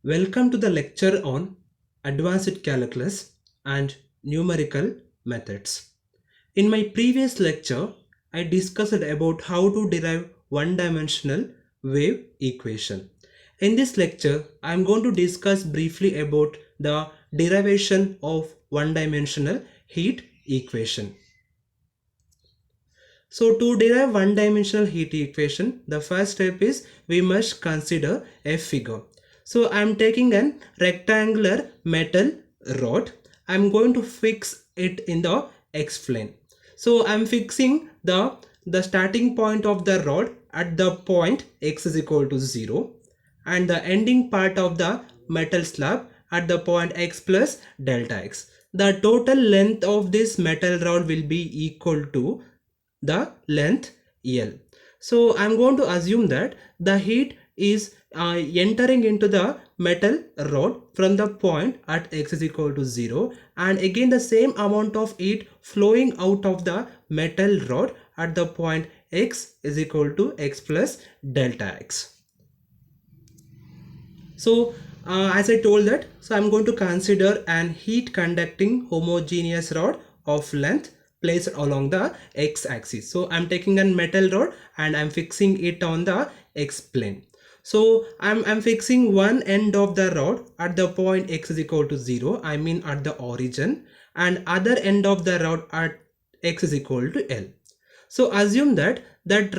Welcome to the lecture on Advanced Calculus and Numerical Methods. In my previous lecture, I discussed about how to derive one-dimensional wave equation. In this lecture, I am going to discuss briefly about the derivation of one-dimensional heat equation. So to derive one-dimensional heat equation, the first step is we must consider a figure. So I am taking an rectangular metal rod. I am going to fix it in the x-plane. So I am fixing the starting point of the rod at the point x is equal to 0 and the ending part of the metal slab at the point x plus delta x. The total length of this metal rod will be equal to the length L. So I'm going to assume that the heat is entering into the metal rod from the point at x is equal to 0 and again the same amount of heat flowing out of the metal rod at the point x is equal to x plus delta x. So as I told that, so I'm going to consider an heat conducting homogeneous rod of length placed along the x-axis. So I'm taking a metal rod and I'm fixing it on the x-plane. So I'm fixing one end of the rod at the point x is equal to 0, I mean at the origin, and other end of the rod at x is equal to L. So assume that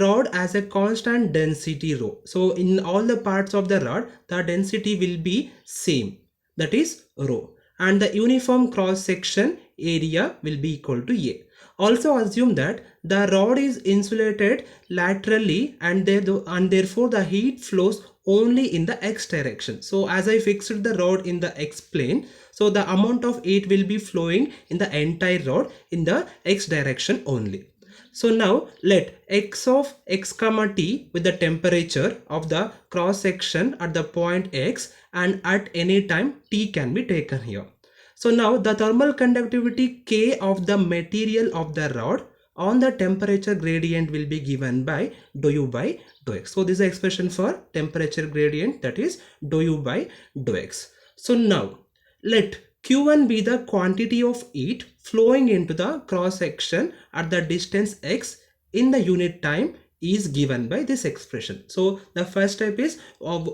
rod has a constant density rho. So in all the parts of the rod, the density will be same, that is rho, and the uniform cross section area will be equal to A. Also assume that the rod is insulated laterally and therefore the heat flows only in the x direction. So as I fixed the rod in the x plane, so the amount of heat will be flowing in the entire rod in the x direction only. So now let x of x comma t with the temperature of the cross section at the point x and at any time t can be taken here. So now the thermal conductivity K of the material of the rod on the temperature gradient will be given by dou u by dou x. So this is the expression for temperature gradient, that is dou u by dou x. So now let Q1 be the quantity of heat flowing into the cross section at the distance x in the unit time is given by this expression. So the first step is of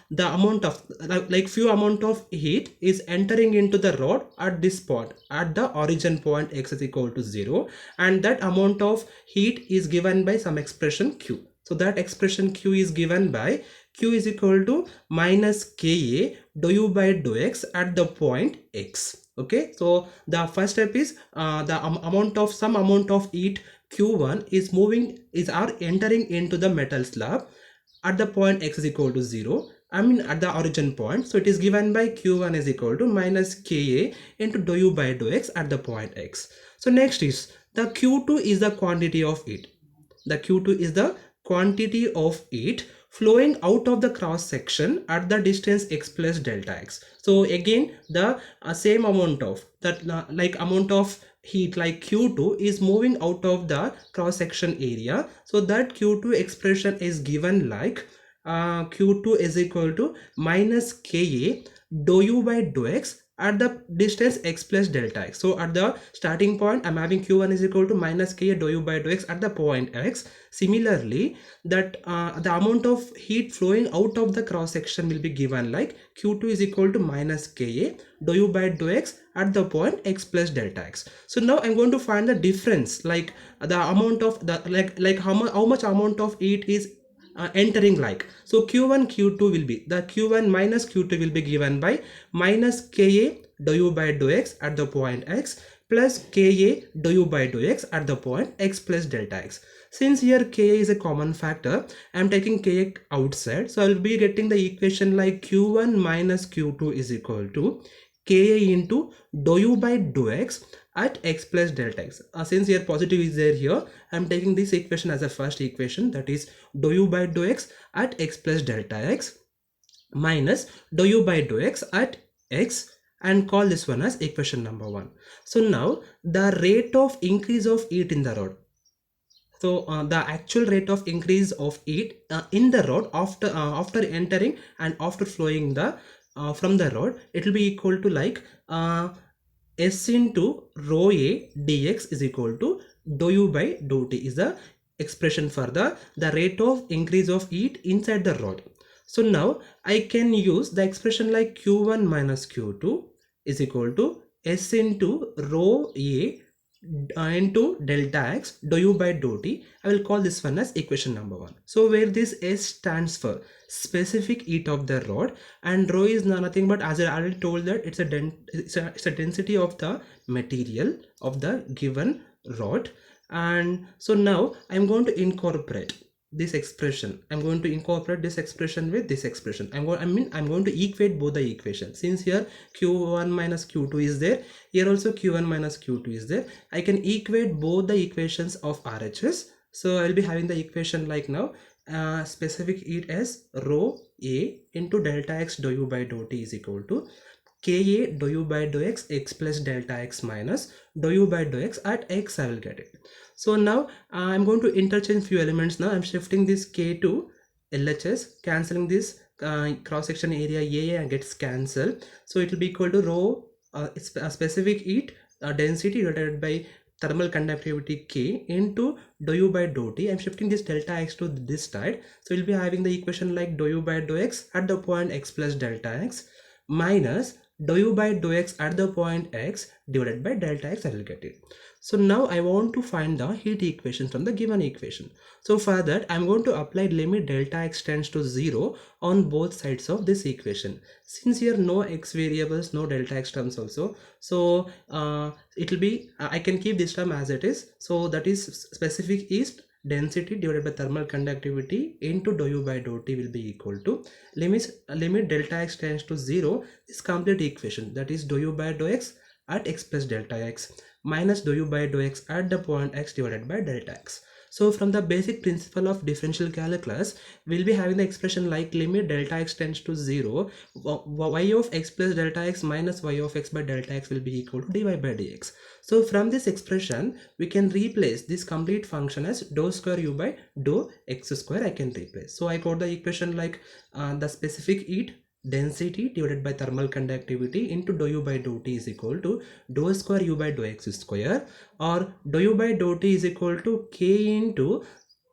the amount of like few amount of heat is entering into the rod at this spot at the origin point x is equal to 0, and that amount of heat is given by some expression q. So that expression q is given by q is equal to minus Ka dou u by dou x at the point x. Okay, so the first step is the amount of some amount of heat q1 is entering into the metal slab at the point x is equal to 0, I mean at the origin point. So it is given by q1 is equal to minus Ka into dou u by dou x at the point x. So next is the q2 is the quantity of heat. The q2 is the quantity of heat flowing out of the cross section at the distance x plus delta x. So again the same amount of that like amount of heat like q2 is moving out of the cross section area. So that q2 expression is given like q2 is equal to minus Ka dou u by dou x at the distance x plus delta x. So at the starting point I'm having q1 is equal to minus Ka dou u by dou x at the point x. Similarly that the amount of heat flowing out of the cross section will be given like q2 is equal to minus Ka dou u by dou x at the point x plus delta x. So now I'm going to find the difference, like the amount of the like how much amount of heat is entering like. So q1 q2 will be the q1 minus q2 will be given by minus Ka dou u by dou x at the point x plus Ka dou u by dou x at the point x plus delta x. Since here Ka is a common factor, I am taking Ka outside, so I will be getting the equation like q1 minus q2 is equal to Ka into dou u by dou x at x plus delta x. Since here positive is there here, I am taking this equation as a first equation, that is dou u by dou x at x plus delta x minus dou u by dou x at x, and call this one as equation number 1. So now the rate of increase of heat in the rod. So the actual rate of increase of heat in the rod after entering and after flowing the from the rod, it will be equal to like S into rho A dx is equal to dou u by dou t is the expression for the rate of increase of heat inside the rod. So now I can use the expression like Q1 minus Q2 is equal to S into rho A into delta x dou u by dou t. I will call this one as equation number 1. So where this S stands for specific heat of the rod, and rho is nothing but, as I already told, that it's a density of the material of the given rod. And so now I'm going to incorporate this expression. I'm going to incorporate this expression with this expression. I'm going to equate both the equations. Since here q1 minus q2 is there, here also q1 minus q2 is there, I can equate both the equations of RHS. So I'll be having the equation like now, specific heat as rho A into delta x dou u by dou t is equal to Ka dou u by dou x plus delta x minus dou u by dou x at x. I will get it. So now I'm going to interchange few elements. Now I'm shifting this K to LHS, cancelling this cross section area A gets cancelled. So it will be equal to rho it's a specific heat density divided by thermal conductivity K into dou u by dou t. I'm shifting this delta x to this side. So we'll be having the equation like dou u by dou x at the point x plus delta x minus dou u by dou x at the point x divided by delta x. I will get it. So now I want to find the heat equation from the given equation. So for that I'm going to apply limit delta x tends to 0 on both sides of this equation. Since here no x variables, no delta x terms also, so it will be I can keep this term as it is. So that is specific heat density divided by thermal conductivity into dou u by dou t will be equal to limit delta x tends to 0, this complete equation, that is dou u by dou x at x plus delta x minus dou u by dou x at the point x divided by delta x. So from the basic principle of differential calculus, we'll be having the expression like limit delta x tends to 0, y of x plus delta x minus y of x by delta x will be equal to dy by dx. So from this expression, we can replace this complete function as dou square u by dou x square. I can replace. So I got the equation like the specific heat density divided by thermal conductivity into dou u by dou t is equal to dou square u by dou x square, or dou u by dou t is equal to k into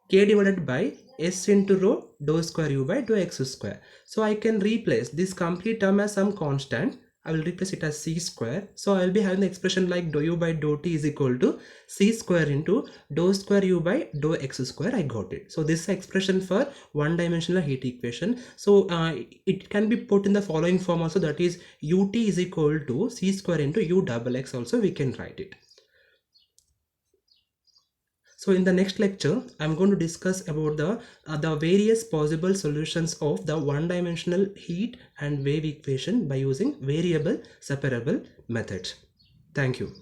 k divided by s into rho dou square u by dou x square. So I can replace this complete term as some constant. I will replace it as c square. So I will be having the expression like dou u by dou t is equal to c square into dou square u by dou x square. I got it. So this is expression for one-dimensional heat equation. So it can be put in the following form also, that is ut is equal to c square into u double x also we can write it. So in the next lecture, I'm going to discuss about the various possible solutions of the one-dimensional heat and wave equation by using variable separable methods. Thank you.